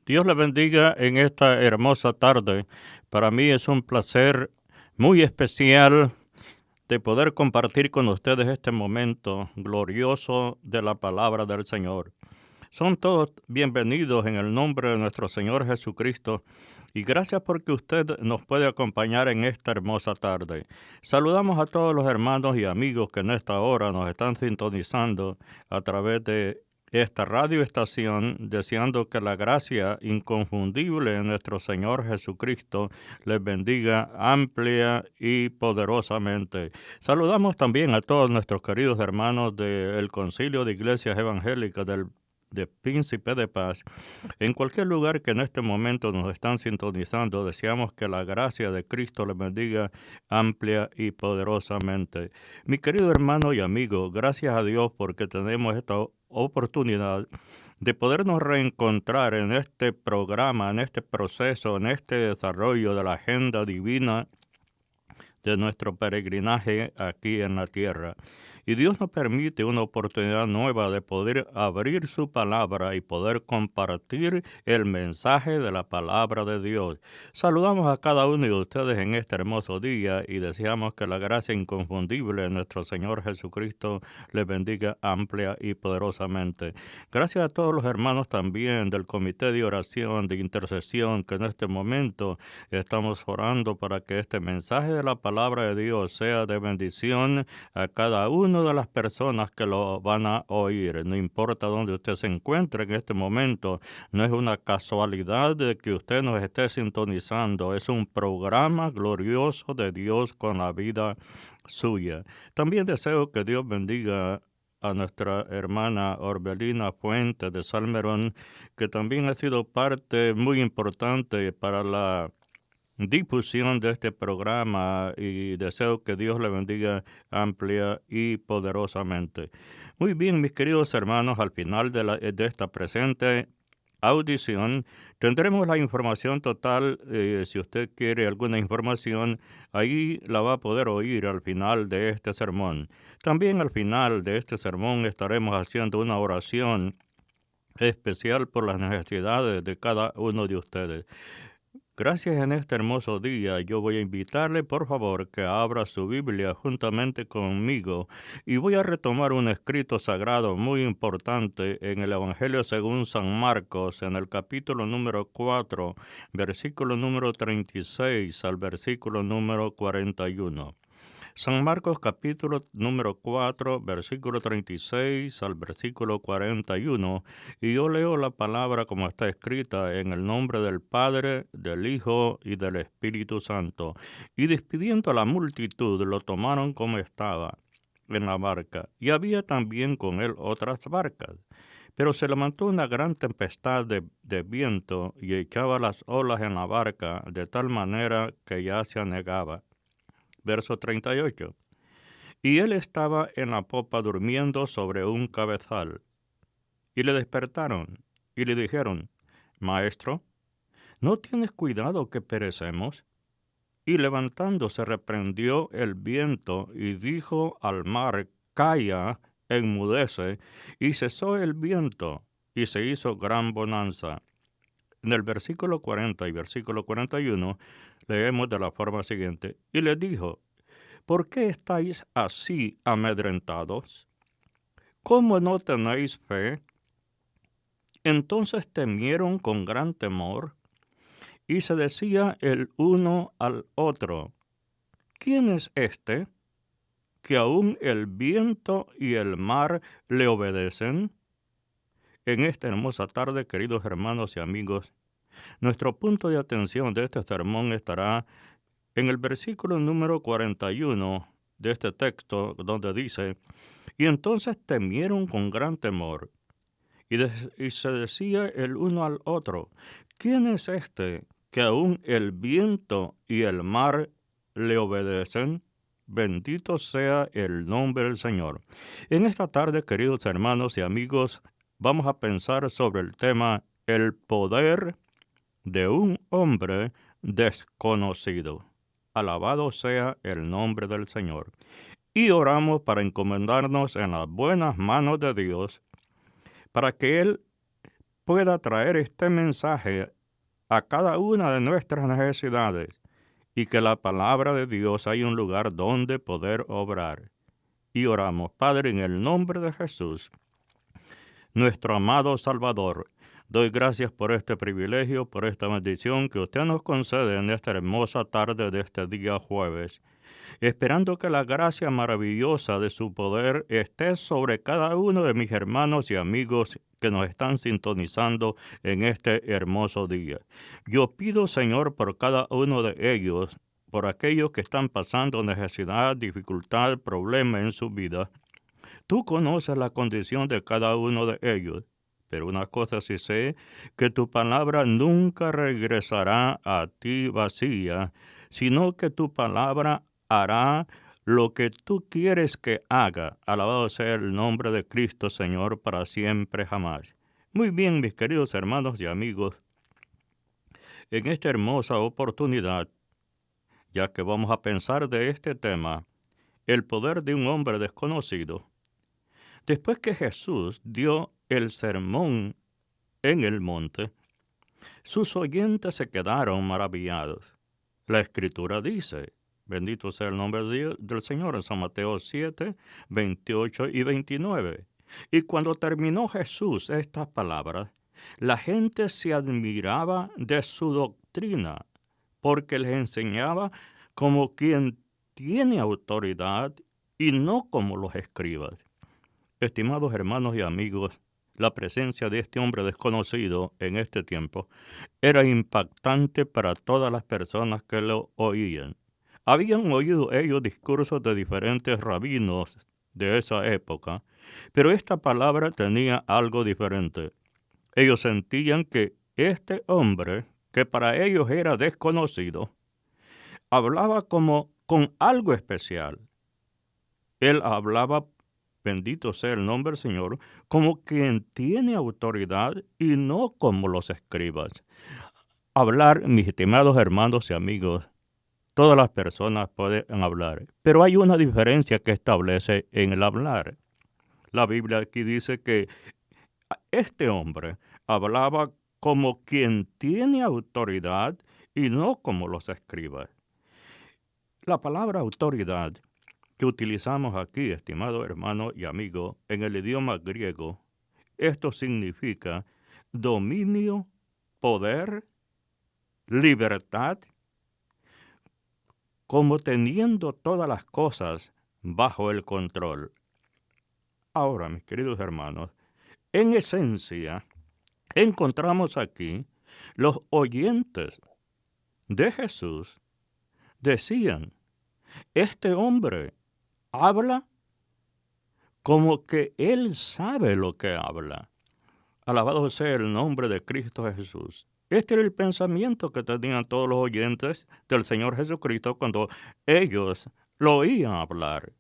Dios le bendiga en esta hermosa tarde. Para mí es un placer muy especial de poder compartir con ustedes este momento glorioso de la palabra del Señor. Son todos bienvenidos en el nombre de nuestro Señor Jesucristo y gracias porque usted nos puede acompañar en esta hermosa tarde. Saludamos a todos los hermanos y amigos que en esta hora nos están sintonizando a través de esta radioestación, deseando que la gracia inconfundible de nuestro Señor Jesucristo les bendiga amplia y poderosamente. Saludamos también a todos nuestros queridos hermanos del Concilio de Iglesias Evangélicas de Príncipe de Paz. En cualquier lugar que en este momento nos están sintonizando, deseamos que la gracia de Cristo les bendiga amplia y poderosamente. Mi querido hermano y amigo, gracias a Dios porque tenemos esta oportunidad de podernos reencontrar en este programa, en este proceso, en este desarrollo de la agenda divina de nuestro peregrinaje aquí en la tierra. Y Dios nos permite una oportunidad nueva de poder abrir su palabra y poder compartir el mensaje de la palabra de Dios. Saludamos a cada uno de ustedes en este hermoso día y deseamos que la gracia inconfundible de nuestro Señor Jesucristo les bendiga amplia y poderosamente. Gracias a todos los hermanos también del Comité de Oración, de Intercesión, que en este momento estamos orando para que este mensaje de la palabra de Dios sea de bendición a cada una de las personas que lo van a oír. No importa dónde usted se encuentre en este momento, no es una casualidad de que usted nos esté sintonizando. Es un programa glorioso de Dios con la vida suya. También deseo que Dios bendiga a nuestra hermana Orbelina Fuentes de Salmerón, que también ha sido parte muy importante para la difusión de este programa y deseo que Dios le bendiga amplia y poderosamente. Muy bien, mis queridos hermanos, al final de esta presente audición tendremos la información total. Si usted quiere alguna información, ahí la va a poder oír al final de este sermón. También al final de este sermón estaremos haciendo una oración especial por las necesidades de cada uno de ustedes. Gracias en este hermoso día. Yo voy a invitarle, por favor, que abra su Biblia juntamente conmigo y voy a retomar un escrito sagrado muy importante en el Evangelio según San Marcos, en el capítulo número 4, versículo número 36 al versículo número 41. San Marcos capítulo número 4, versículo 36 al versículo 41, y yo leo la palabra como está escrita en el nombre del Padre, del Hijo y del Espíritu Santo. Y despidiendo a la multitud, lo tomaron como estaba en la barca, y había también con él otras barcas. Pero se levantó una gran tempestad de viento y echaba las olas en la barca de tal manera que ya se anegaba. Verso 38. Y él estaba en la popa durmiendo sobre un cabezal. Y le despertaron y le dijeron: Maestro, ¿no tienes cuidado que perecemos? Y levantándose reprendió el viento y dijo al mar: Calla, enmudece. Y cesó el viento y se hizo gran bonanza. En el versículo 40 y versículo 41 leemos de la forma siguiente: Y le dijo: ¿Por qué estáis así amedrentados? ¿Cómo no tenéis fe? Entonces temieron con gran temor, y se decía el uno al otro: ¿Quién es este, que aun el viento y el mar le obedecen? En esta hermosa tarde, queridos hermanos y amigos, nuestro punto de atención de este sermón estará en el versículo número 41 de este texto, donde dice: Y entonces temieron con gran temor, y se decía el uno al otro: ¿Quién es este, que aun el viento y el mar le obedecen? Bendito sea el nombre del Señor. En esta tarde, queridos hermanos y amigos, vamos a pensar sobre el tema: el poder de un hombre desconocido. Alabado sea el nombre del Señor. Y oramos para encomendarnos en las buenas manos de Dios, para que Él pueda traer este mensaje a cada una de nuestras necesidades y que la palabra de Dios haya un lugar donde poder obrar. Y oramos, Padre, en el nombre de Jesús, nuestro amado Salvador. Doy gracias por este privilegio, por esta bendición que usted nos concede en esta hermosa tarde de este día jueves, esperando que la gracia maravillosa de su poder esté sobre cada uno de mis hermanos y amigos que nos están sintonizando en este hermoso día. Yo pido, Señor, por cada uno de ellos, por aquellos que están pasando necesidad, dificultad, problema en su vida. Tú conoces la condición de cada uno de ellos, pero una cosa sí sé, que tu palabra nunca regresará a ti vacía, sino que tu palabra hará lo que tú quieres que haga. Alabado sea el nombre de Cristo, Señor, para siempre jamás. Muy bien, mis queridos hermanos y amigos, en esta hermosa oportunidad, ya que vamos a pensar de este tema, el poder de un hombre desconocido. Después que Jesús dio el sermón en el monte, sus oyentes se quedaron maravillados. La Escritura dice, bendito sea el nombre del Señor, en San Mateo 7, 28 y 29. Y cuando terminó Jesús estas palabras, la gente se admiraba de su doctrina, porque les enseñaba como quien tiene autoridad y no como los escribas. Estimados hermanos y amigos, la presencia de este hombre desconocido en este tiempo era impactante para todas las personas que lo oían. Habían oído ellos discursos de diferentes rabinos de esa época, pero esta palabra tenía algo diferente. Ellos sentían que este hombre, que para ellos era desconocido, hablaba como con algo especial. Él hablaba, bendito sea el nombre del Señor, como quien tiene autoridad y no como los escribas. Hablar, mis estimados hermanos y amigos, todas las personas pueden hablar, pero hay una diferencia que establece en el hablar. La Biblia aquí dice que este hombre hablaba como quien tiene autoridad y no como los escribas. La palabra autoridad que utilizamos aquí, estimado hermano y amigo, en el idioma griego, esto significa dominio, poder, libertad, como teniendo todas las cosas bajo el control. Ahora, mis queridos hermanos, en esencia, encontramos aquí los oyentes de Jesús decían, este hombre habla como que él sabe lo que habla. Alabado sea el nombre de Cristo Jesús. Este era el pensamiento que tenían todos los oyentes del Señor Jesucristo cuando ellos lo oían hablar.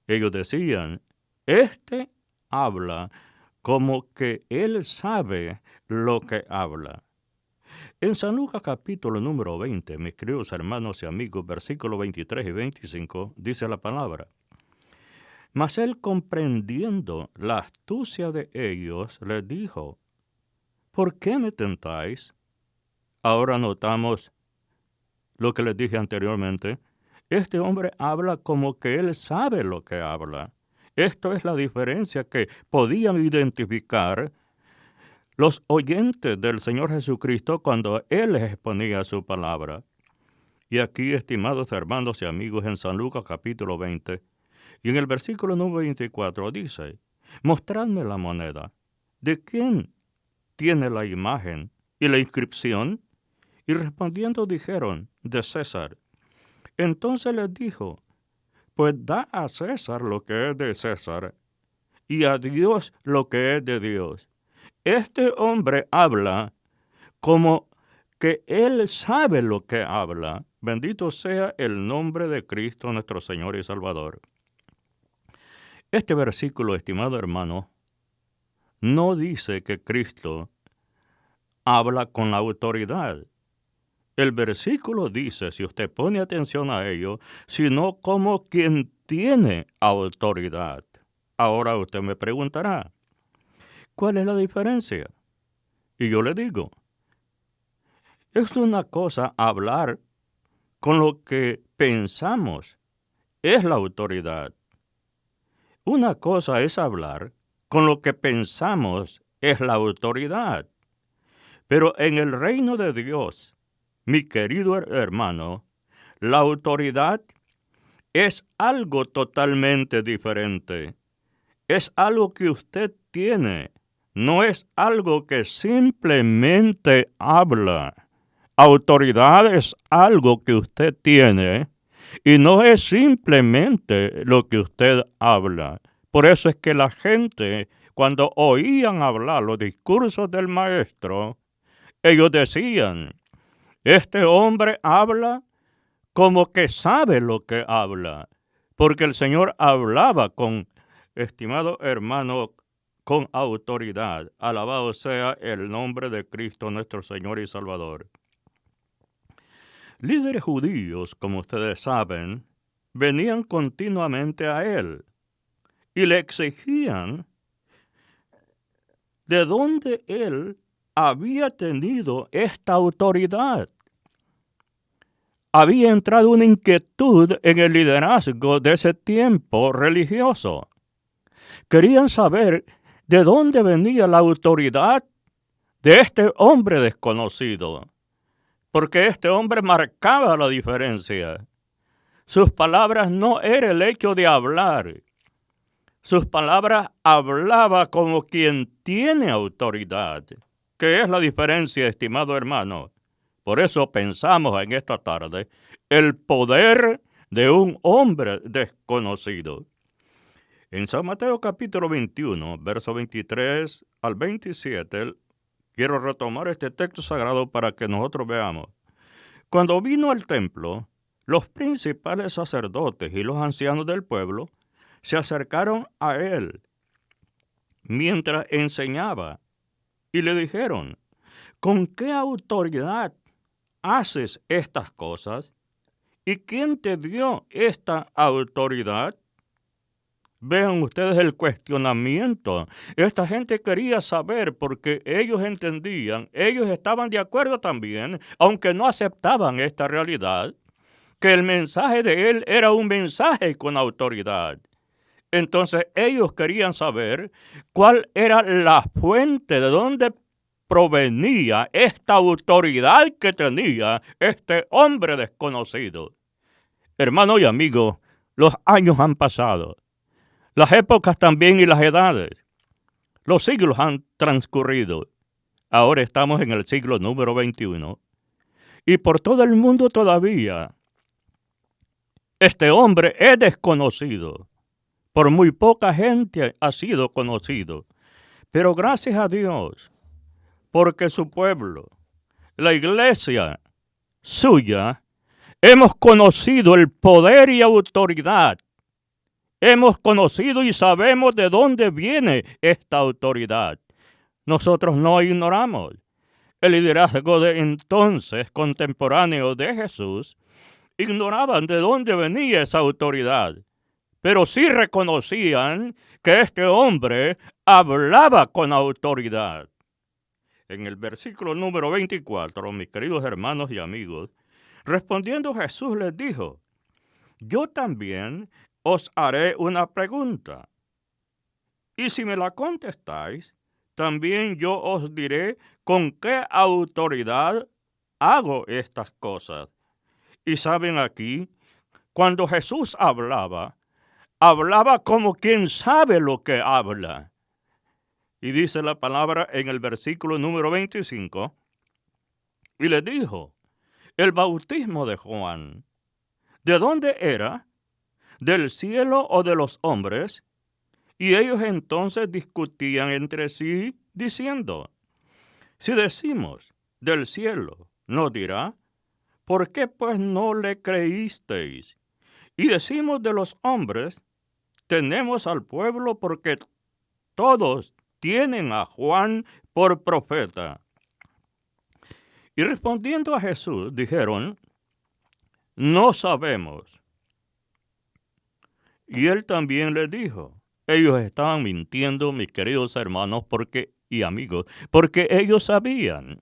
Ellos decían, este habla como que él sabe lo que habla. En San Lucas capítulo número 20, mis queridos hermanos y amigos, versículos 23 y 25, dice la palabra. Mas él, comprendiendo la astucia de ellos, les dijo, ¿por qué me tentáis? Ahora notamos lo que les dije anteriormente. Este hombre habla como que él sabe lo que habla. Esto es la diferencia que podían identificar los oyentes del Señor Jesucristo cuando Él les exponía su palabra. Y aquí, estimados hermanos y amigos, en San Lucas capítulo 20, y en el versículo número 24 dice, mostradme la moneda. ¿De quién tiene la imagen y la inscripción? Y respondiendo dijeron, de César. Entonces les dijo, pues da a César lo que es de César, y a Dios lo que es de Dios. Este hombre habla como que él sabe lo que habla. Bendito sea el nombre de Cristo nuestro Señor y Salvador. Este versículo, estimado hermano, no dice que Cristo habla con la autoridad. El versículo dice, si usted pone atención a ello, sino como quien tiene autoridad. Ahora usted me preguntará, ¿cuál es la diferencia? Y yo le digo, es una cosa hablar con lo que pensamos, es la autoridad. Una cosa es hablar con lo que pensamos, es la autoridad. Pero en el reino de Dios, mi querido hermano, la autoridad es algo totalmente diferente. Es algo que usted tiene, no es algo que simplemente habla. Autoridad es algo que usted tiene y no es simplemente lo que usted habla. Por eso es que la gente, cuando oían hablar los discursos del maestro, ellos decían, este hombre habla como que sabe lo que habla, porque el Señor hablaba con, estimado hermano, con autoridad. Alabado sea el nombre de Cristo nuestro Señor y Salvador. Líderes judíos, como ustedes saben, venían continuamente a él y le exigían de dónde él había tenido esta autoridad. Había entrado una inquietud en el liderazgo de ese tiempo religioso. Querían saber de dónde venía la autoridad de este hombre desconocido, porque este hombre marcaba la diferencia. Sus palabras no era el hecho de hablar. Sus palabras hablaba como quien tiene autoridad. ¿Qué es la diferencia, estimado hermano? Por eso pensamos en esta tarde el poder de un hombre desconocido. En San Mateo capítulo 21, verso 23 al 27, quiero retomar este texto sagrado para que nosotros veamos. Cuando vino al templo, los principales sacerdotes y los ancianos del pueblo se acercaron a él mientras enseñaba y le dijeron, ¿con qué autoridad haces estas cosas? ¿Y quién te dio esta autoridad? Vean ustedes el cuestionamiento. Esta gente quería saber porque ellos entendían, ellos estaban de acuerdo también, aunque no aceptaban esta realidad, que el mensaje de él era un mensaje con autoridad. Entonces ellos querían saber cuál era la fuente, de dónde provenía esta autoridad que tenía este hombre desconocido. Hermano y amigo, los años han pasado, las épocas también y las edades, los siglos han transcurrido. Ahora estamos en el siglo número 21 y por todo el mundo todavía este hombre es desconocido. Por muy poca gente ha sido conocido. Pero gracias a Dios, porque su pueblo, la iglesia suya, hemos conocido el poder y autoridad. Hemos conocido y sabemos de dónde viene esta autoridad. Nosotros no ignoramos. El liderazgo de entonces contemporáneo de Jesús ignoraban de dónde venía esa autoridad, pero sí reconocían que este hombre hablaba con autoridad. En el versículo número 24, mis queridos hermanos y amigos, respondiendo Jesús les dijo, yo también os haré una pregunta, y si me la contestáis, también yo os diré con qué autoridad hago estas cosas. Y saben aquí, cuando Jesús hablaba como quien sabe lo que habla. Y dice la palabra en el versículo número 25, y le dijo, el bautismo de Juan, ¿de dónde era? ¿Del cielo o de los hombres? Y ellos entonces discutían entre sí, diciendo, si decimos del cielo, nos dirá, ¿por qué pues no le creísteis? Y decimos de los hombres, tenemos al pueblo porque todos tienen a Juan por profeta. Y respondiendo a Jesús, dijeron, no sabemos. Y él también les dijo, ellos estaban mintiendo, mis queridos hermanos, porque y amigos, porque ellos sabían.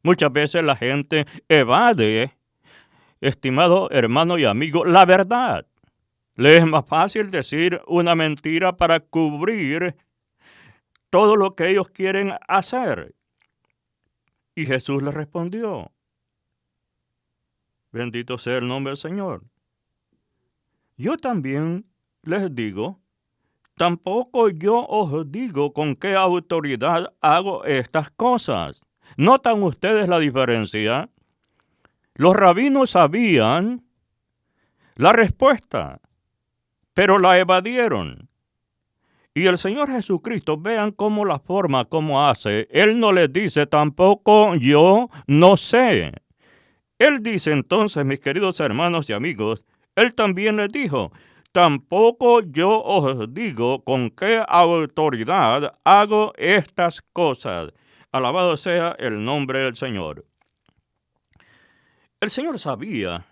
Muchas veces la gente evade, estimado hermano y amigo, la verdad. Le es más fácil decir una mentira para cubrir todo lo que ellos quieren hacer. Y Jesús les respondió, bendito sea el nombre del Señor. Yo también les digo, tampoco yo os digo con qué autoridad hago estas cosas. ¿Notan ustedes la diferencia? Los rabinos sabían la respuesta, pero la evadieron. Y el Señor Jesucristo, vean cómo la forma, cómo hace. Él no les dice tampoco yo no sé. Él dice entonces, mis queridos hermanos y amigos, Él también les dijo, tampoco yo os digo con qué autoridad hago estas cosas. Alabado sea el nombre del Señor. El Señor sabía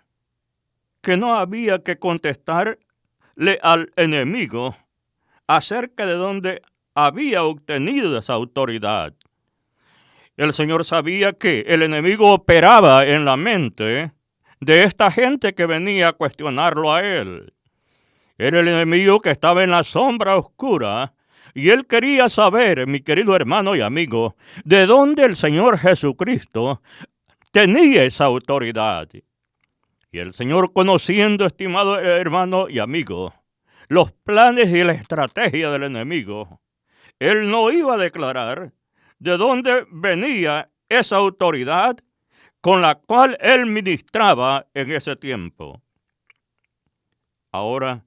que no había que contestarle al enemigo acerca de dónde había obtenido esa autoridad. El Señor sabía que el enemigo operaba en la mente de esta gente que venía a cuestionarlo a él. Era el enemigo que estaba en la sombra oscura y él quería saber, mi querido hermano y amigo, de dónde el Señor Jesucristo tenía esa autoridad. Y el Señor, conociendo, estimado hermano y amigo, los planes y la estrategia del enemigo, Él no iba a declarar de dónde venía esa autoridad con la cual Él ministraba en ese tiempo. Ahora,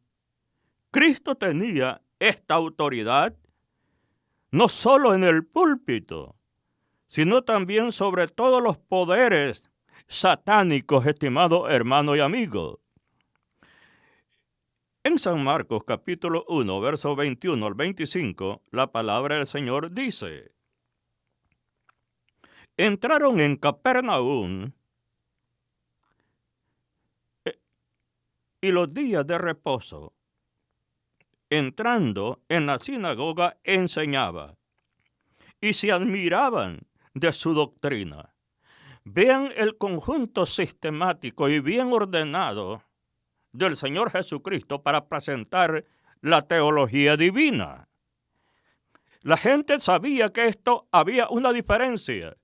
Cristo tenía esta autoridad no solo en el púlpito, sino también sobre todos los poderes satánicos, estimado hermano y amigo. En San Marcos capítulo 1, verso 21 al 25, la palabra del Señor dice, entraron en Capernaum y los días de reposo, entrando en la sinagoga, enseñaba, y se admiraban de su doctrina. Vean el conjunto sistemático y bien ordenado del Señor Jesucristo para presentar la teología divina. La gente sabía que esto había una diferencia.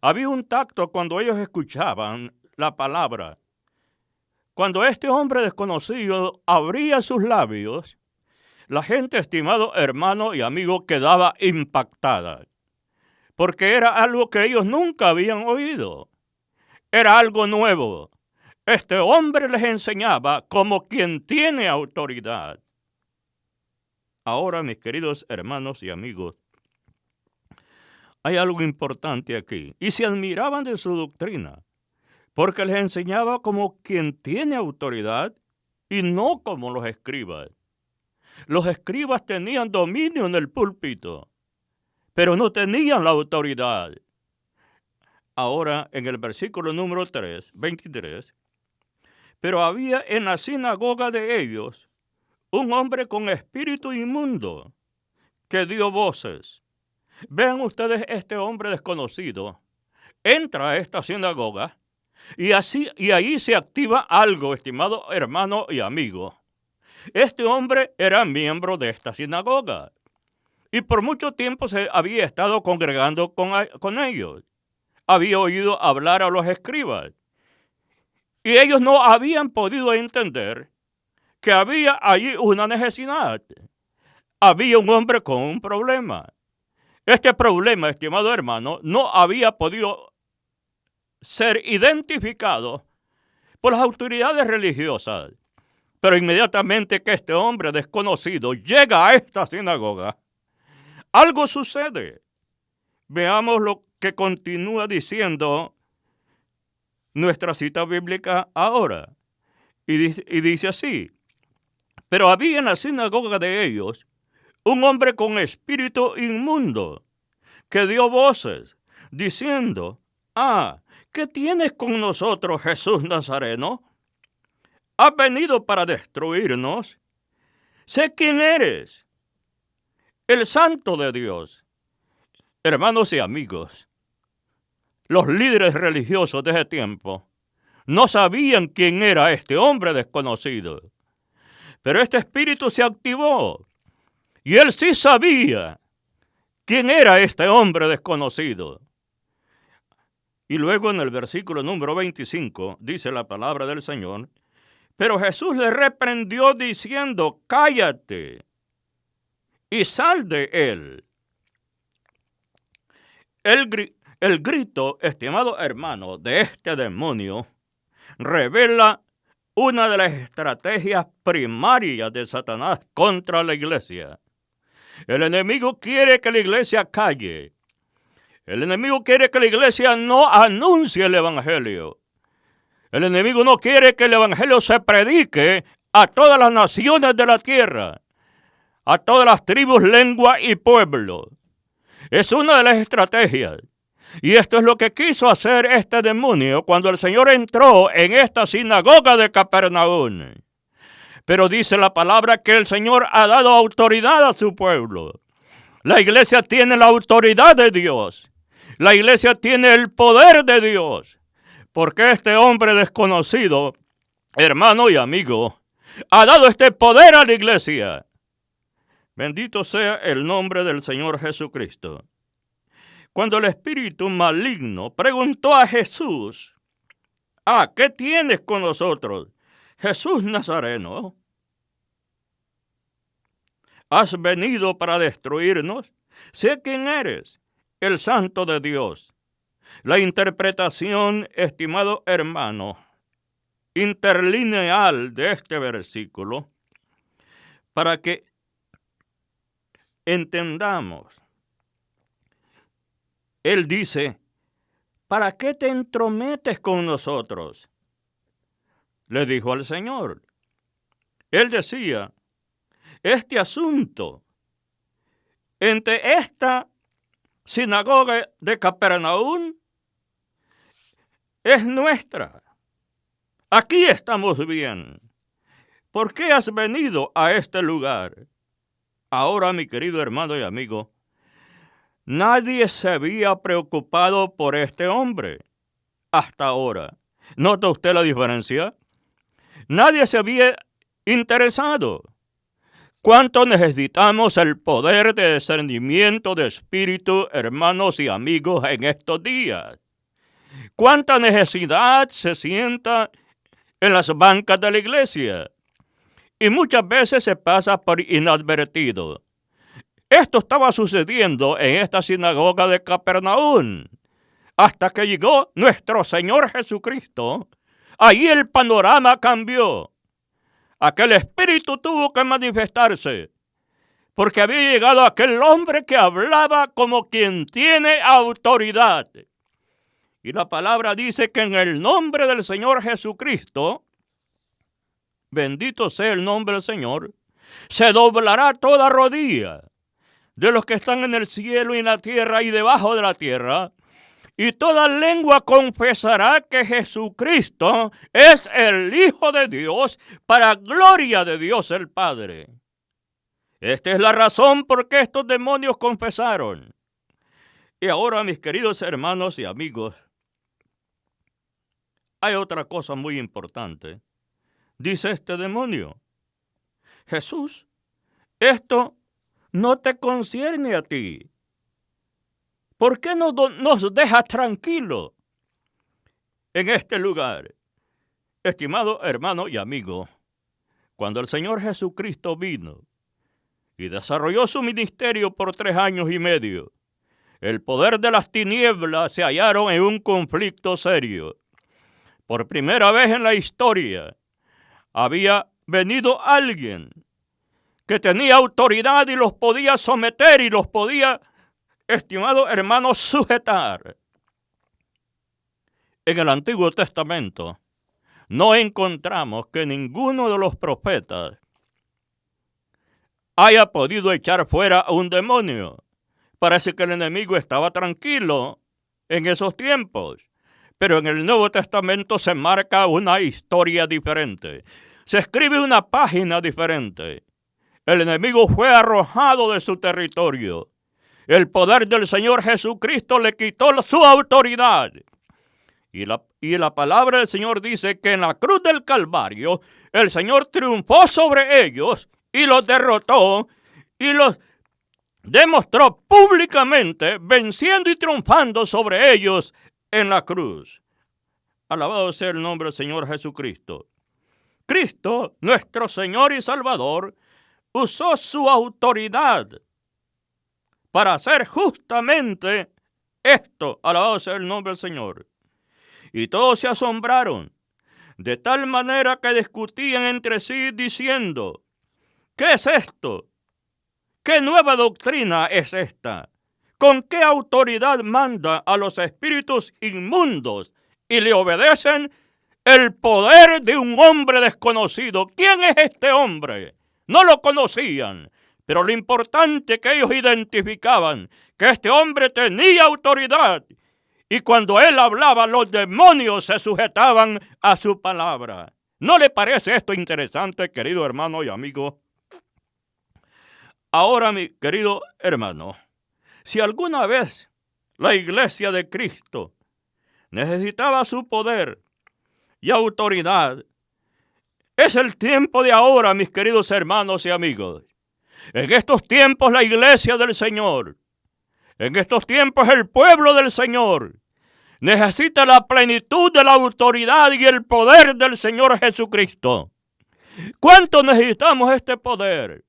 Había un tacto cuando ellos escuchaban la palabra. Cuando este hombre desconocido abría sus labios, la gente, estimado hermano y amigo, quedaba impactada, porque era algo que ellos nunca habían oído. Era algo nuevo. Este hombre les enseñaba como quien tiene autoridad. Ahora, mis queridos hermanos y amigos, hay algo importante aquí. Y se admiraban de su doctrina, porque les enseñaba como quien tiene autoridad y no como los escribas. Los escribas tenían dominio en el púlpito, pero no tenían la autoridad. Ahora, en el versículo número 23, pero había en la sinagoga de ellos un hombre con espíritu inmundo que dio voces. Vean ustedes, este hombre desconocido entra a esta sinagoga y ahí se activa algo, estimado hermano y amigo. Este hombre era miembro de esta sinagoga y por mucho tiempo se había estado congregando con ellos. Había oído hablar a los escribas y ellos no habían podido entender que había allí una necesidad. Había un hombre con un problema. Este problema, estimado hermano, no había podido ser identificado por las autoridades religiosas. Pero inmediatamente que este hombre desconocido llega a esta sinagoga, algo sucede. Veamos lo que continúa diciendo nuestra cita bíblica ahora. Y dice así, pero había en la sinagoga de ellos un hombre con espíritu inmundo que dio voces diciendo, ¿qué tienes con nosotros, Jesús Nazareno? ¿Has venido para destruirnos? Sé quién eres, el Santo de Dios. Hermanos y amigos, los líderes religiosos de ese tiempo no sabían quién era este hombre desconocido. Pero este espíritu se activó y él sí sabía quién era este hombre desconocido. Y luego en el versículo número 25 dice la palabra del Señor: pero Jesús le reprendió diciendo: cállate y sal de él. El grito, estimado hermano, de este demonio revela una de las estrategias primarias de Satanás contra la iglesia. El enemigo quiere que la iglesia calle. El enemigo quiere que la iglesia no anuncie el evangelio. El enemigo no quiere que el evangelio se predique a todas las naciones de la tierra, a todas las tribus, lenguas y pueblos. Es una de las estrategias. Y esto es lo que quiso hacer este demonio cuando el Señor entró en esta sinagoga de Capernaum. Pero dice la palabra que el Señor ha dado autoridad a su pueblo. La iglesia tiene la autoridad de Dios. La iglesia tiene el poder de Dios. Porque este hombre desconocido, hermano y amigo, ha dado este poder a la iglesia. Bendito sea el nombre del Señor Jesucristo. Cuando el espíritu maligno preguntó a Jesús: ¿qué tienes con nosotros, Jesús Nazareno? ¿Has venido para destruirnos? Sé quién eres, el Santo de Dios. La interpretación, estimado hermano, interlineal de este versículo, para que entendamos. Él dice: ¿para qué te entrometes con nosotros?, le dijo al Señor. Él decía: este asunto entre esta sinagoga de Capernaum es nuestra. Aquí estamos bien. ¿Por qué has venido a este lugar? Ahora, mi querido hermano y amigo, nadie se había preocupado por este hombre hasta ahora. ¿Nota usted la diferencia? Nadie se había interesado. ¿Cuánto necesitamos el poder de discernimiento de espíritu, hermanos y amigos, en estos días? ¿Cuánta necesidad se sienta en las bancas de la iglesia? Y muchas veces se pasa por inadvertido. Esto estaba sucediendo en esta sinagoga de Capernaum, hasta que llegó nuestro Señor Jesucristo. Ahí el panorama cambió. Aquel espíritu tuvo que manifestarse, porque había llegado aquel hombre que hablaba como quien tiene autoridad. Y la palabra dice que en el nombre del Señor Jesucristo, bendito sea el nombre del Señor, se doblará toda rodilla de los que están en el cielo y en la tierra y debajo de la tierra, y toda lengua confesará que Jesucristo es el Hijo de Dios, para gloria de Dios el Padre. Esta es la razón por qué estos demonios confesaron. Y ahora, mis queridos hermanos y amigos, hay otra cosa muy importante. Dice este demonio: Jesús, esto no te concierne a ti. ¿Por qué no nos dejas tranquilos en este lugar? Estimado hermano y amigo, cuando el Señor Jesucristo vino y desarrolló su ministerio por 3 años y medio, el poder de las tinieblas se hallaron en un conflicto serio. Por primera vez en la historia había venido alguien que tenía autoridad y los podía someter y los podía, estimado hermano, sujetar. En el Antiguo Testamento no encontramos que ninguno de los profetas haya podido echar fuera a un demonio. Parece que el enemigo estaba tranquilo en esos tiempos. Pero en el Nuevo Testamento se marca una historia diferente. Se escribe una página diferente. El enemigo fue arrojado de su territorio. El poder del Señor Jesucristo le quitó su autoridad. Y la palabra del Señor dice que en la cruz del Calvario el Señor triunfó sobre ellos y los derrotó y los demostró públicamente, venciendo y triunfando sobre ellos en la cruz. Alabado sea el nombre del Señor Jesucristo. Cristo, nuestro Señor y Salvador, usó su autoridad para hacer justamente esto. Alabado sea el nombre del Señor. Y todos se asombraron, de tal manera que discutían entre sí diciendo, ¿qué es esto? ¿Qué nueva doctrina es esta? ¿Con qué autoridad manda a los espíritus inmundos y le obedecen? El poder de un hombre desconocido. ¿Quién es este hombre? No lo conocían, pero lo importante que ellos identificaban, que este hombre tenía autoridad. Y cuando él hablaba, los demonios se sujetaban a su palabra. ¿No le parece esto interesante, querido hermano y amigo? Ahora, mi querido hermano, si alguna vez la iglesia de Cristo necesitaba su poder y autoridad, es el tiempo de ahora, mis queridos hermanos y amigos. En estos tiempos la iglesia del Señor, en estos tiempos el pueblo del Señor, necesita la plenitud de la autoridad y el poder del Señor Jesucristo. ¿Cuánto necesitamos este poder?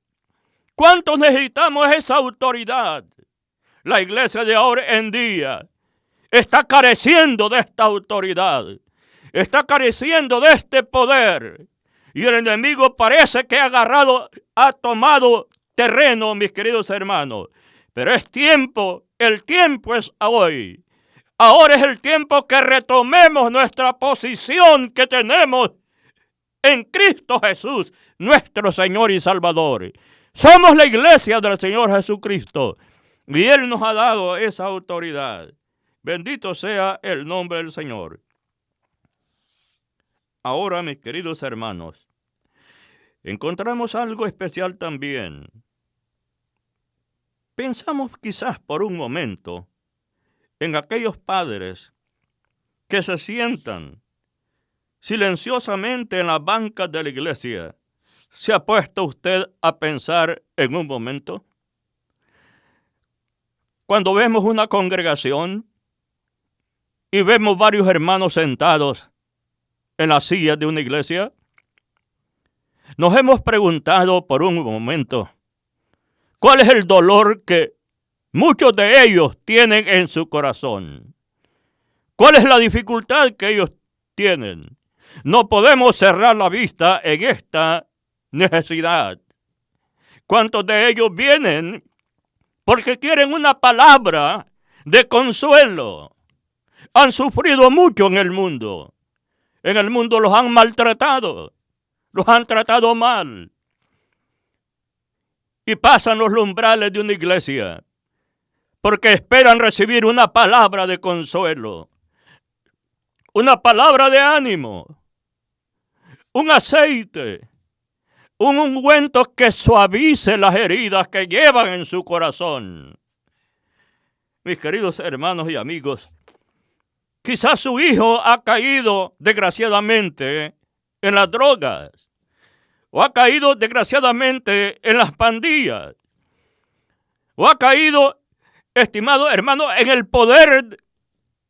¿Cuánto necesitamos esa autoridad? La iglesia de ahora en día está careciendo de esta autoridad. Está careciendo de este poder. Y el enemigo parece que ha tomado terreno, mis queridos hermanos. Pero es tiempo, el tiempo es hoy. Ahora es el tiempo que retomemos nuestra posición que tenemos en Cristo Jesús, nuestro Señor y Salvador. Somos la iglesia del Señor Jesucristo y Él nos ha dado esa autoridad. Bendito sea el nombre del Señor. Ahora, mis queridos hermanos, encontramos algo especial también. Pensamos quizás por un momento en aquellos padres que se sientan silenciosamente en las bancas de la iglesia. ¿Se ha puesto usted a pensar en un momento? Cuando vemos una congregación y vemos varios hermanos sentados en las sillas de una iglesia, nos hemos preguntado por un momento, ¿cuál es el dolor que muchos de ellos tienen en su corazón? ¿Cuál es la dificultad que ellos tienen? No podemos cerrar la vista en esta necesidad. ¿Cuántos de ellos vienen porque quieren una palabra de consuelo? Han sufrido mucho en el mundo. En el mundo los han maltratado, los han tratado mal. Y pasan los umbrales de una iglesia porque esperan recibir una palabra de consuelo, una palabra de ánimo, un aceite, un ungüento que suavice las heridas que llevan en su corazón. Mis queridos hermanos y amigos, quizás su hijo ha caído desgraciadamente en las drogas, o ha caído desgraciadamente en las pandillas, o ha caído, estimado hermano, en el poder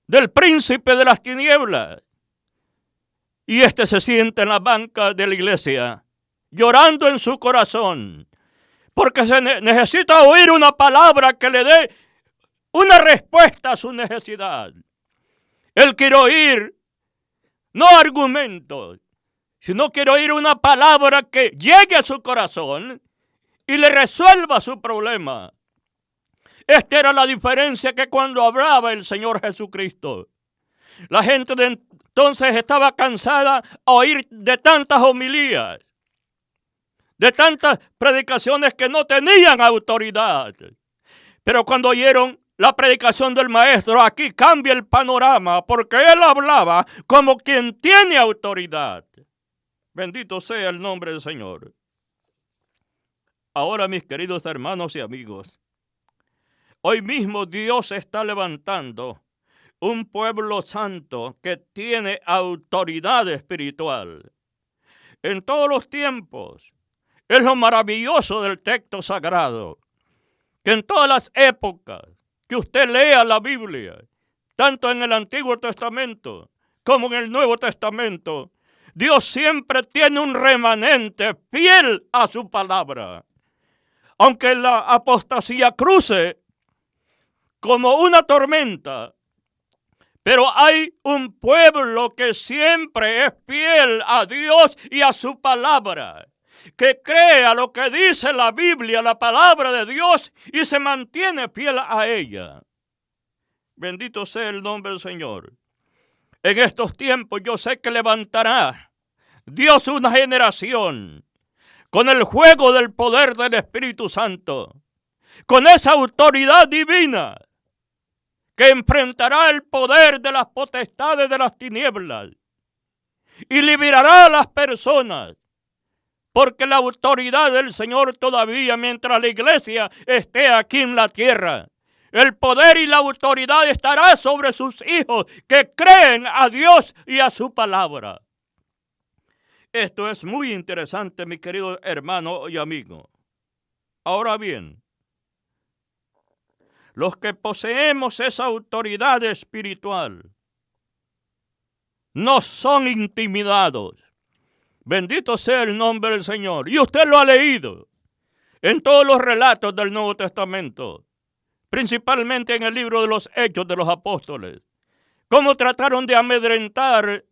del príncipe de las tinieblas. Y se siente en la banca de la iglesia, llorando en su corazón, porque se necesita oír una palabra que le dé una respuesta a su necesidad. Él quiere oír no argumentos, sino quiere oír una palabra que llegue a su corazón y le resuelva su problema. Esta era la diferencia que cuando hablaba el Señor Jesucristo. La gente de entonces estaba cansada a oír de tantas homilías, de tantas predicaciones que no tenían autoridad. Pero cuando oyeron la predicación del maestro, aquí cambia el panorama, porque él hablaba como quien tiene autoridad. Bendito sea el nombre del Señor. Ahora, mis queridos hermanos y amigos, Hoy mismo Dios está levantando un pueblo santo que tiene autoridad espiritual. En todos los tiempos, es lo maravilloso del texto sagrado, que en todas las épocas que usted lea la Biblia, tanto en el Antiguo Testamento como en el Nuevo Testamento, Dios siempre tiene un remanente fiel a su palabra. Aunque la apostasía cruce como una tormenta, pero hay un pueblo que siempre es fiel a Dios y a su palabra, que cree a lo que dice la Biblia, la palabra de Dios, y se mantiene fiel a ella. Bendito sea el nombre del Señor. En estos tiempos yo sé que levantará Dios una generación con el juego del poder del Espíritu Santo, con esa autoridad divina que enfrentará el poder de las potestades de las tinieblas y liberará a las personas, porque la autoridad del Señor todavía, mientras la iglesia esté aquí en la tierra, el poder y la autoridad estará sobre sus hijos que creen a Dios y a su palabra. Esto es muy interesante, mi querido hermano y amigo. Ahora bien, los que poseemos esa autoridad espiritual no son intimidados. Bendito sea el nombre del Señor. Y usted lo ha leído en todos los relatos del Nuevo Testamento, principalmente en el libro de los Hechos de los Apóstoles. Cómo trataron de amedrentar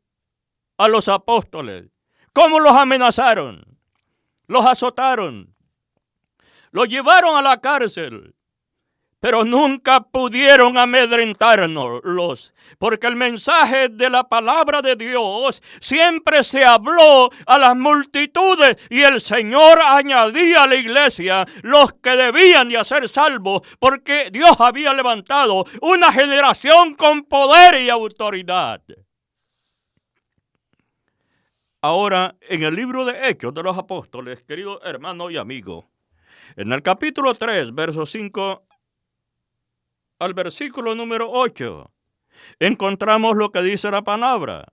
a los apóstoles. Cómo los amenazaron. Los azotaron. Los llevaron a la cárcel. Pero nunca pudieron amedrentarnos, porque el mensaje de la palabra de Dios siempre se habló a las multitudes y el Señor añadía a la iglesia los que debían de ser salvos, porque Dios había levantado una generación con poder y autoridad. Ahora, en el libro de Hechos de los Apóstoles, querido hermano y amigo, en el capítulo 3, verso 5 al versículo número 8, encontramos lo que dice la palabra.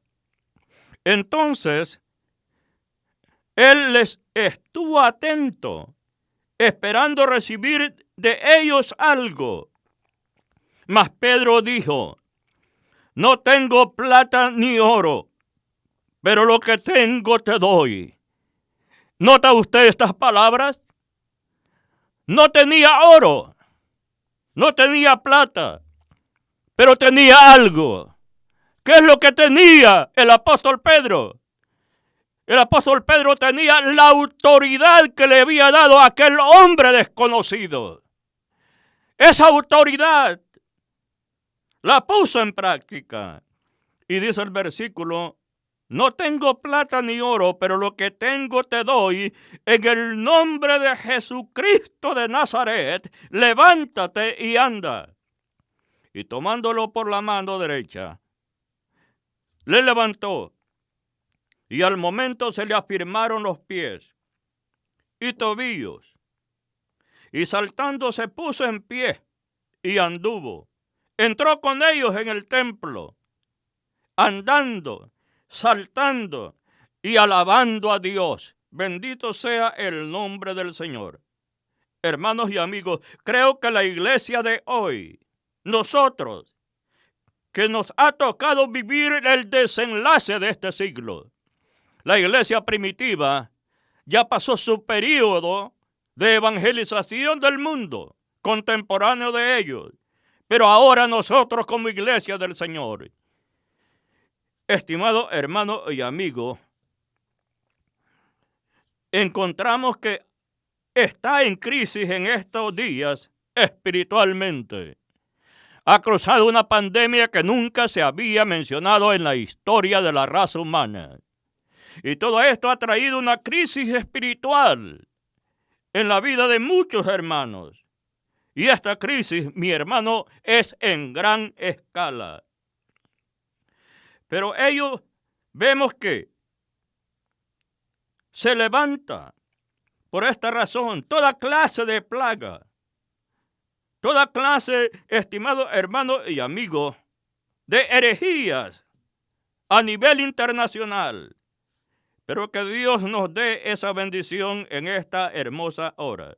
Entonces, él les estuvo atento, esperando recibir de ellos algo. Mas Pedro dijo: no tengo plata ni oro, pero lo que tengo te doy. ¿Nota usted estas palabras? No tenía oro. No tenía plata, pero tenía algo. ¿Qué es lo que tenía el apóstol Pedro? El apóstol Pedro tenía la autoridad que le había dado a aquel hombre desconocido. Esa autoridad la puso en práctica. Y dice el versículo: no tengo plata ni oro, pero lo que tengo te doy. En el nombre de Jesucristo de Nazaret, levántate y anda. Y tomándolo por la mano derecha, le levantó. Y al momento se le afirmaron los pies y tobillos. Y saltando se puso en pie y anduvo. Entró con ellos en el templo, andando, saltando y alabando a Dios. Bendito sea el nombre del Señor. Hermanos y amigos, creo que la iglesia de hoy, nosotros, que nos ha tocado vivir el desenlace de este siglo, la iglesia primitiva ya pasó su periodo de evangelización del mundo, contemporáneo de ellos, pero ahora nosotros como iglesia del Señor, estimado hermano y amigo, encontramos que está en crisis en estos días espiritualmente. Ha cruzado una pandemia que nunca se había mencionado en la historia de la raza humana. Y todo esto ha traído una crisis espiritual en la vida de muchos hermanos. Y esta crisis, mi hermano, es en gran escala. Pero ellos vemos que se levanta por esta razón toda clase de plaga, toda clase, estimado hermano y amigo, de herejías a nivel internacional. Pero que Dios nos dé esa bendición en esta hermosa hora.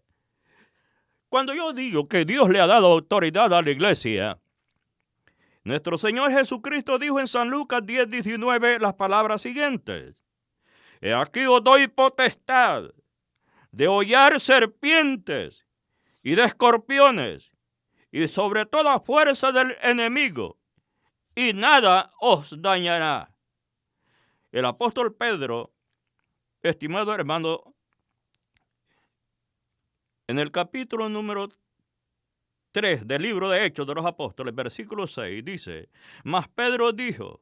Cuando yo digo que Dios le ha dado autoridad a la iglesia, nuestro Señor Jesucristo dijo en San Lucas 10:19 las palabras siguientes: He aquí os doy potestad de hollar serpientes y de escorpiones y sobre toda fuerza del enemigo, y nada os dañará. El apóstol Pedro, estimado hermano, en el capítulo número 3 del libro de Hechos de los Apóstoles, versículo 6, dice: Mas Pedro dijo: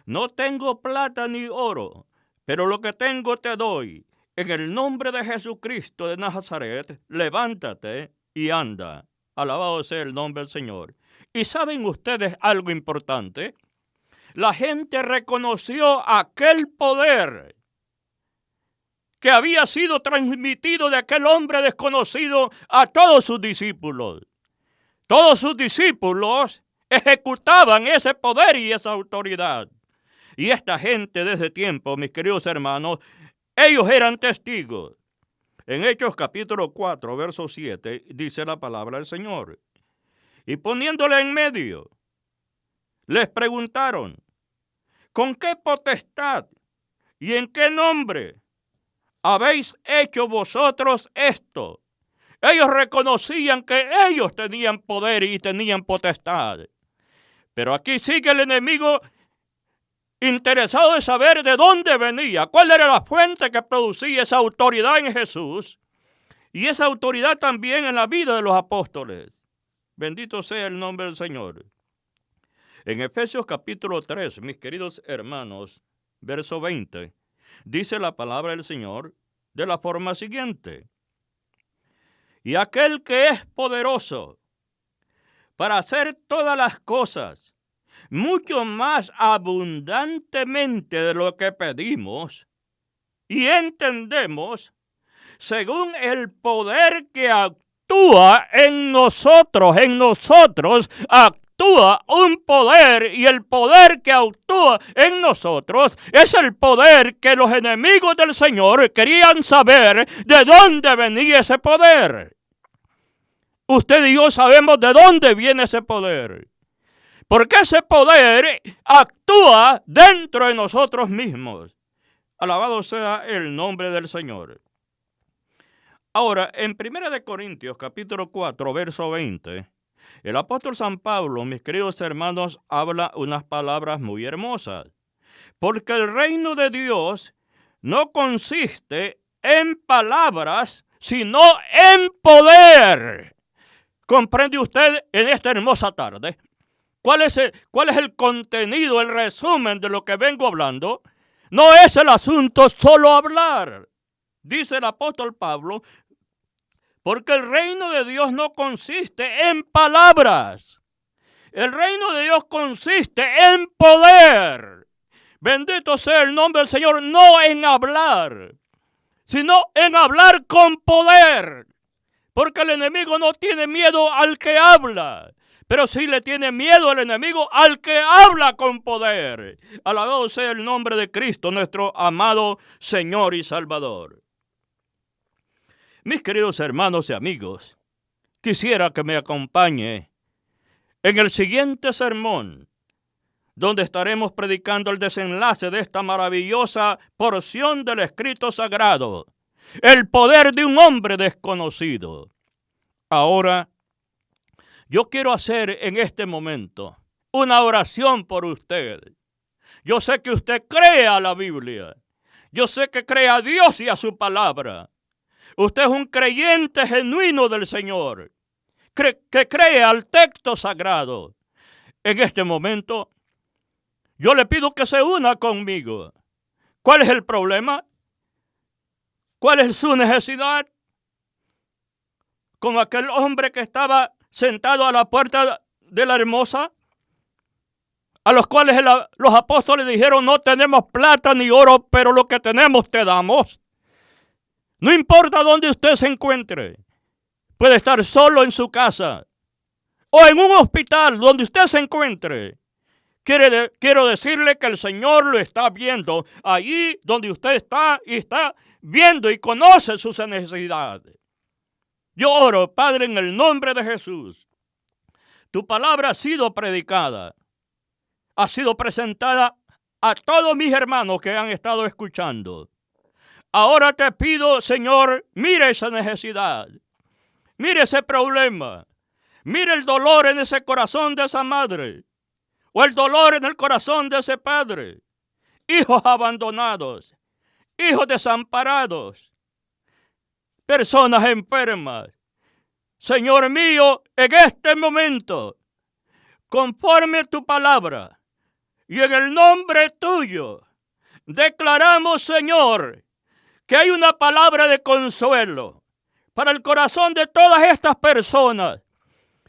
No tengo plata ni oro, pero lo que tengo te doy. En el nombre de Jesucristo de Nazaret, levántate y anda. Alabado sea el nombre del Señor. ¿Y saben ustedes algo importante? La gente reconoció aquel poder que había sido transmitido de aquel hombre desconocido a todos sus discípulos. Todos sus discípulos ejecutaban ese poder y esa autoridad. Y esta gente de ese tiempo, mis queridos hermanos, ellos eran testigos. En Hechos capítulo 4, verso 7, dice la palabra del Señor: Y poniéndole en medio, les preguntaron: ¿Con qué potestad y en qué nombre habéis hecho vosotros esto? Ellos reconocían que ellos tenían poder y tenían potestad. Pero aquí sigue el enemigo interesado en saber de dónde venía, cuál era la fuente que producía esa autoridad en Jesús y esa autoridad también en la vida de los apóstoles. Bendito sea el nombre del Señor. En Efesios capítulo 3, mis queridos hermanos, verso 20, dice la palabra del Señor de la forma siguiente: Y aquel que es poderoso para hacer todas las cosas mucho más abundantemente de lo que pedimos y entendemos, según el poder que actúa en nosotros actúa un poder, y el poder que actúa en nosotros es el poder que los enemigos del Señor querían saber de dónde venía ese poder. Usted y yo sabemos de dónde viene ese poder, porque ese poder actúa dentro de nosotros mismos. Alabado sea el nombre del Señor. Ahora, en 1 Corintios capítulo 4, verso 20, el apóstol San Pablo, mis queridos hermanos, habla unas palabras muy hermosas. Porque el reino de Dios no consiste en palabras, sino en poder. ¿Comprende usted en esta hermosa tarde cuál es el contenido, el resumen de lo que vengo hablando? No es el asunto solo hablar. Dice el apóstol Pablo: porque el reino de Dios no consiste en palabras. El reino de Dios consiste en poder. Bendito sea el nombre del Señor, no en hablar, sino en hablar con poder. Porque el enemigo no tiene miedo al que habla, pero sí le tiene miedo al enemigo al que habla con poder. Alabado sea el nombre de Cristo, nuestro amado Señor y Salvador. Mis queridos hermanos y amigos, quisiera que me acompañe en el siguiente sermón, donde estaremos predicando el desenlace de esta maravillosa porción del escrito sagrado: el poder de un hombre desconocido. Ahora, yo quiero hacer en este momento una oración por usted. Yo sé que usted cree a la Biblia. Yo sé que cree a Dios y a su palabra. Usted es un creyente genuino del Señor, que cree al texto sagrado. En este momento, yo le pido que se una conmigo. ¿Cuál es el problema? ¿Cuál es su necesidad? Como aquel hombre que estaba sentado a la puerta de la hermosa, a los cuales los apóstoles dijeron: no tenemos plata ni oro, pero lo que tenemos te damos. No importa dónde usted se encuentre. Puede estar solo en su casa, o en un hospital, donde usted se encuentre, quiero decirle que el Señor lo está viendo allí donde usted está y está viendo y conoce sus necesidades. Yo oro, Padre, en el nombre de Jesús. Tu palabra ha sido predicada, ha sido presentada a todos mis hermanos que han estado escuchando. Ahora te pido, Señor, mire esa necesidad, mire ese problema, mire el dolor en ese corazón de esa madre, o el dolor en el corazón de ese padre. Hijos abandonados, hijos desamparados, personas enfermas. Señor mío, en este momento, conforme a tu palabra y en el nombre tuyo, declaramos, Señor, que hay una palabra de consuelo para el corazón de todas estas personas.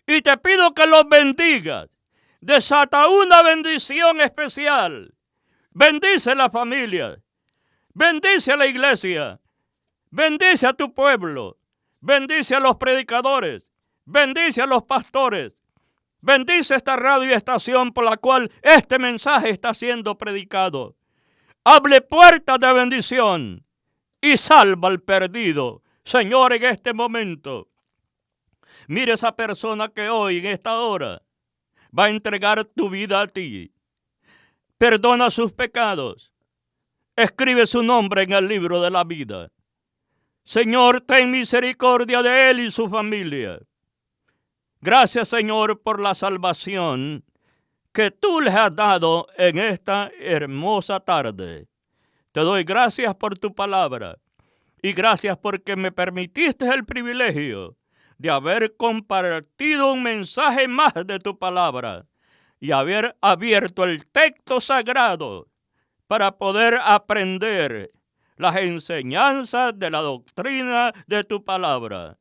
Y te pido que los bendigas. Desata una bendición especial. Bendice la familia. Bendice a la iglesia. Bendice a tu pueblo. Bendice a los predicadores. Bendice a los pastores. Bendice esta radio y estación por la cual este mensaje está siendo predicado. Abre puertas de bendición y salva al perdido. Señor, en este momento, mire esa persona que hoy, en esta hora, va a entregar tu vida a ti. Perdona sus pecados. Escribe su nombre en el libro de la vida. Señor, ten misericordia de él y su familia. Gracias, Señor, por la salvación que tú les has dado en esta hermosa tarde. Te doy gracias por tu palabra y gracias porque me permitiste el privilegio de haber compartido un mensaje más de tu palabra y haber abierto el texto sagrado para poder aprender las enseñanzas de la doctrina de tu palabra.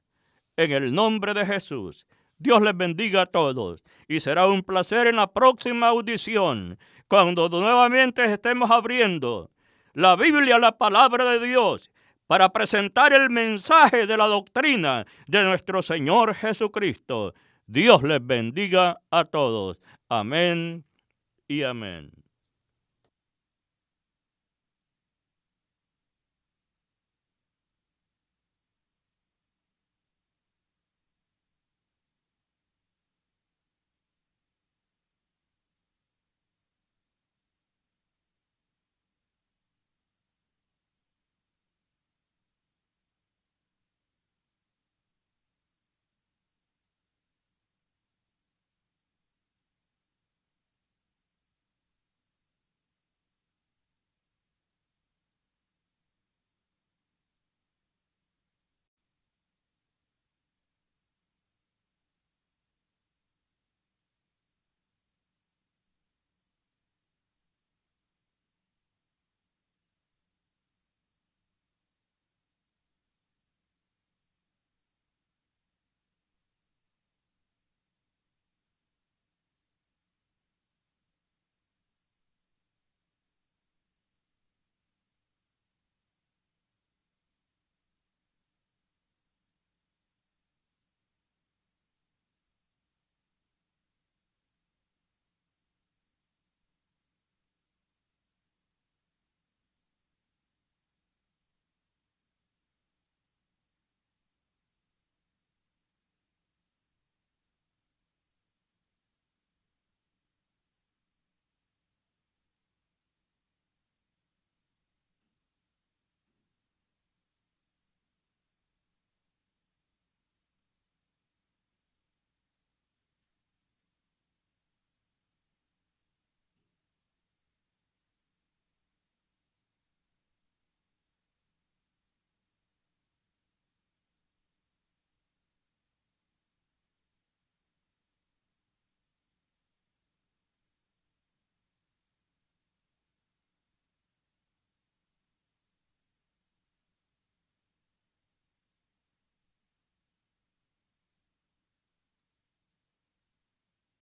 En el nombre de Jesús, Dios les bendiga a todos y será un placer en la próxima audición, cuando nuevamente estemos abriendo la Biblia, la palabra de Dios, para presentar el mensaje de la doctrina de nuestro Señor Jesucristo. Dios les bendiga a todos. Amén y amén.